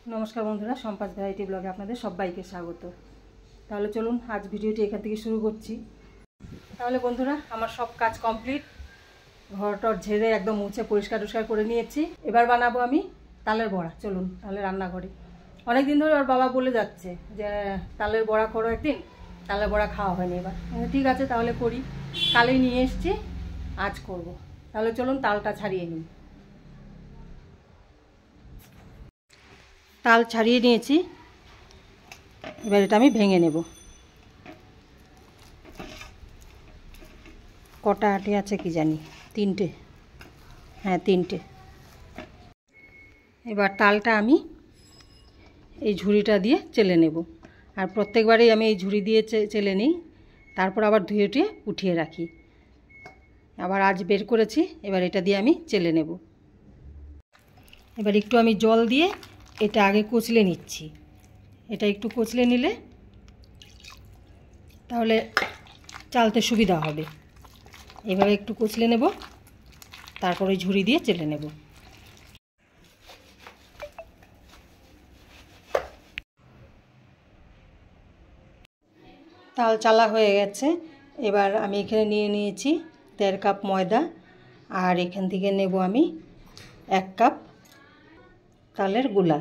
নমস্কার বন্ধুরা, সম্পাস ভ্যারাইটি ব্লগে আপনাদের সবাইকে স্বাগত। তাহলে চলুন আজ ভিডিওটি এখান থেকে শুরু করছি। তাহলে বন্ধুরা, আমার সব কাজ কমপ্লিট, ঘরটর ঝেড়ে একদম মুছে পরিষ্কার টরিষ্কার করে নিয়েছি। এবার বানাবো আমি তালের বড়া। চলুন তাহলে রান্নাঘরে। অনেক দিন ধরে ওর বাবা বলে যাচ্ছে যে তালের বড়া করো একদিন, তালের বড়া খাওয়া হয়নি। এবার ঠিক আছে তাহলে করি, কালই নিয়ে এসছি, আজ করব। তাহলে চলুন তালটা ছাড়িয়ে নিই। তাল ছাড়িয়ে নিয়েছি, এবার এটা আমি ভেঙে নেব। কটা আটি আছে কি জানি, 3টে, হ্যাঁ 3টে। এবার তালটা আমি এই ঝুড়িটা দিয়ে চেলে নেব। আর প্রত্যেকবারেই আমি এই ঝুড়ি দিয়ে চেলে নিই, তারপর আবার ধুয়ে টুয়ে উঠিয়ে রাখি। আবার আজ বের করেছি, এবার এটা দিয়ে আমি চেলে নেব। এবার একটু আমি জল দিয়ে এটা আগে কচলে নিচ্ছি। এটা একটু কচলে নিলে তাহলে চালতে সুবিধা হবে। এভাবে একটু কচলে নেব, তারপরে ঝুড়ি দিয়ে চেলে নেব। তাল চালা হয়ে গেছে। এবার আমি এখানে নিয়ে নিয়েছি 1.5 কাপ ময়দা, আর এখান থেকে নেব আমি 1 কাপ তালের গুলা।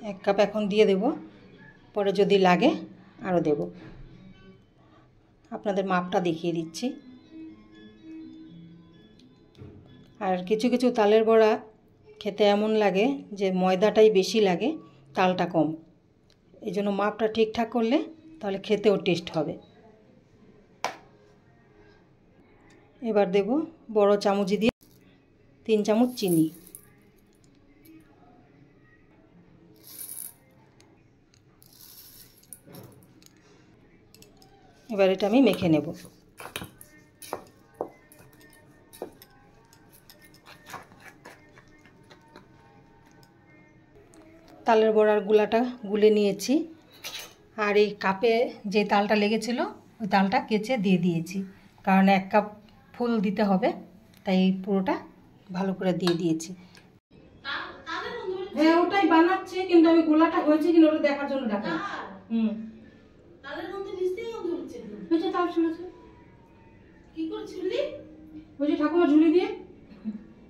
এক কাপ এখন দিয়ে দেব, পরে যদি লাগে আরও দেব। আপনাদের মাপটা দেখিয়ে দিচ্ছি। আর কিছু কিছু তালের বড়া খেতে এমন লাগে যে ময়দাটাই বেশি লাগে, তালটা কম। এই জন্য মাপটা ঠিকঠাক করলে তাহলে খেতেও টেস্ট হবে। এবার দেব বড় চামচ দিয়ে 3 চামচ চিনি। এবার এটা আমি মেখে নেব। তালের বড়ার গুলাটা গুলে নিয়েছি, আর এই কাপে যে তালটা লেগেছিল ওই তালটা কেচে দিয়ে দিয়েছি, কারণ 1 কাপ ফুল দিতে হবে, তাই পুরোটা ভালো করে দিয়ে দিয়েছি। হ্যাঁ ওটাই বানাচ্ছি, কিন্তু আমি গোলাটা হয়েছে কিনা ওটা দেখার জন্য ডাকা। তালের মধ্যে নিচে গন্ধ হচ্ছে। ওই যে তাল শুনেছে কি করে ঝুলি, ওই যে ঠাকুমা ঝুলি দিয়ে,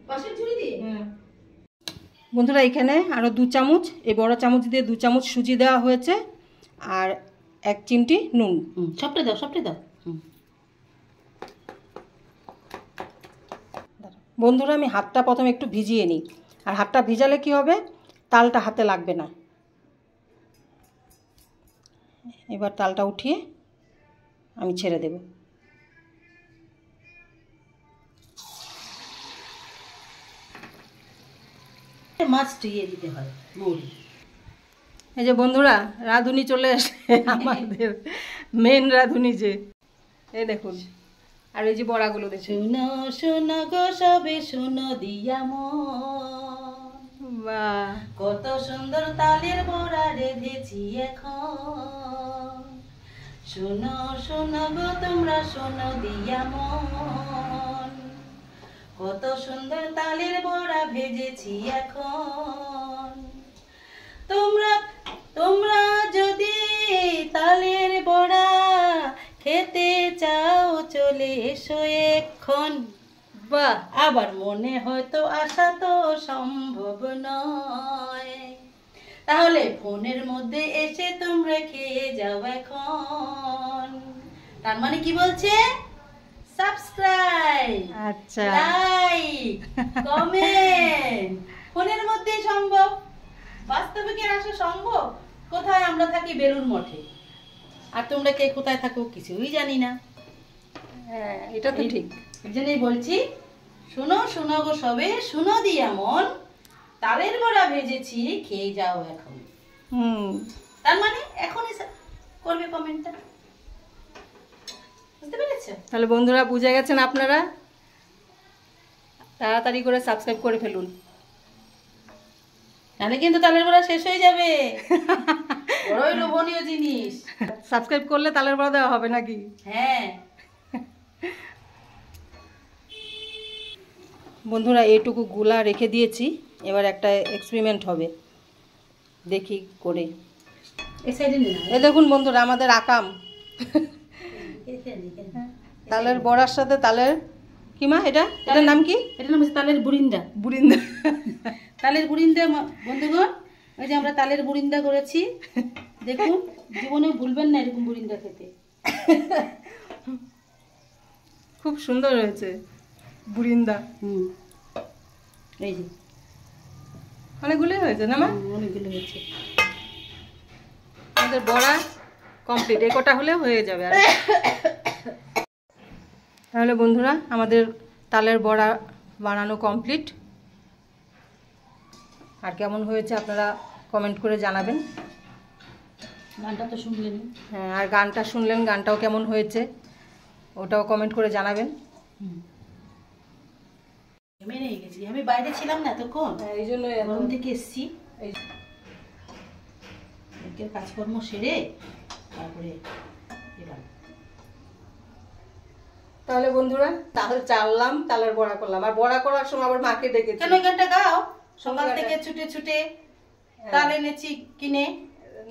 পাশের ঝুলি দিয়ে। হ্যাঁ বন্ধুরা, এখানে আরও 2 চামচ, এই বড় চামচ দিয়ে 2 চামচ সুজি দেওয়া হয়েছে, আর 1 চিমটি নুন। সবটাই দাও, সবটাই দাও। বন্ধুরা, আমি হাতটা প্রথমে একটু ভিজিয়ে নিই, আর হাতটা ভিজালে কি হবে, তালটা হাতে লাগবে না। এবার তালটা উঠিয়ে আমি ছেড়ে দেব। মাছ দিয়ে দিতে হয় মুড়ি। এই যে বন্ধুরা, রাঁধুনি চলে আসে, আমাদের মেন রাঁধুনি যে, এই দেখুন। আর এই যে বড়াগুলো দেখুন। শোনো শোনো গো সবে শোনো দিয়া মন, বাহ কত সুন্দর তালের বড়া রেঁধেছি এখন। শোনো শোনো গো তোমরা শোনো দিয়া মন, কত সুন্দর তালের বড়া ভেজেছি এখন। তোমরা তোমরা যদি তালের বড়া খেতে চাও চলে এসো এখন। বাহ, আবার মনে হয়তো আসা তো সম্ভব নয়, তাহলে ফোনের মধ্যে এসে তোমরা খেয়ে যাও এখন। তার মানে কি বলছে, সাবস্ক্রাইব, আচ্ছা লাইক, কমেন্ট। ফোনের মধ্যে সম্ভব, বাস্তবে কি আসা সম্ভব? কোথায় আমরা থাকি? বেলুন মঠে, আর তোমরা কে কোথায় থাকো কিছুই জানি না। হ্যাঁ এটা তো ঠিক। এই জন্যই বলছি, শোনো শোনো গো সবে শোনো দিয়া মন, তালের বড়া ভেজেছি খেয়ে যাও এখন। তার মানে এখনই করবে কমেন্টটা, বুঝতে পেরেছো? তাহলে বন্ধুরা বুঝে গেছেন আপনারা, তাড়াতাড়ি করে সাবস্ক্রাইব করে ফেলুন, নাহলে কিন্তু তালের বড়া শেষ হয়ে যাবে। বড়ই লোভনীয় জিনিস। সাবস্ক্রাইব করলে তালের বড়া দেওয়া হবে নাকি? হ্যাঁ বন্ধুরা এইটুকু গুলা রেখে দিয়েছি, এবার একটা এক্সপেরিমেন্ট হবে, দেখি করে। এই সাইডে নে না। এই দেখুন বন্ধুরা আমাদের আকাম তালের বড়ার সাথে তালের কি মা এটা, এটার নাম কি? এটার নাম হচ্ছে তালের বুরিন্দা। বুরিন্দা। তালের বুরিন্দা বন্ধুগণ, ওই যে আমরা তালের বুরিন্দা করেছি, দেখুন জীবনেও ভুলবেন না এরকম বুরিন্দা খেতে। খুব সুন্দর হয়েছে বুরিন্দা। এই যে অনেকগুলোই হয়েছে না মা? অনেকগুলো হয়েছে। আমাদের বড়া কমপ্লিট, এই কটা হলে হয়ে যাবে। আর তাহলে বন্ধুরা আমাদের তালের বড়া বানানো কমপ্লিট। আর কেমন হয়েছে আপনারা কমেন্ট করে জানাবেন। গানটা তো শুনলেন। হ্যাঁ, আর গানটা শুনলেন, গানটাও কেমন হয়েছে ওটাও কমেন্ট করে জানাবেন। মেনে গেছি, আমি বাইরে ছিলাম না তখন, এই জন্য গরম থেকে এসছি। কাজকর্ম সেরে তারপরে এবার তাহলে বন্ধুরা তাল চাললাম, তালের বড়া করলাম। আর বড়া করার সময় আবার মাকে ডেকেছি। কেন গানটা গাও? সকাল থেকে ছুটে ছুটে তাল এনেছি কিনে।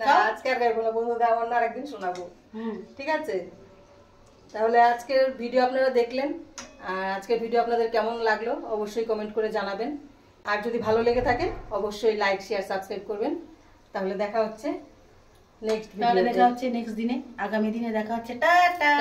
না আজকে আর গাইবো না বন্ধুদের, আমার না আরেকদিন শোনাবো। ঠিক আছে, তাহলে আজকের ভিডিও আপনারা দেখলেন। আর আজকের ভিডিও আপনাদের কেমন লাগলো অবশ্যই কমেন্ট করে জানাবেন। আর যদি ভালো লেগে থাকে অবশ্যই লাইক শেয়ার সাবস্ক্রাইব করবেন। তাহলে দেখা হচ্ছে নেক্সট ভিডিওতে। দেখা হচ্ছে নেক্সট দিনে, আগামী দিনে দেখা হচ্ছে। টাটা।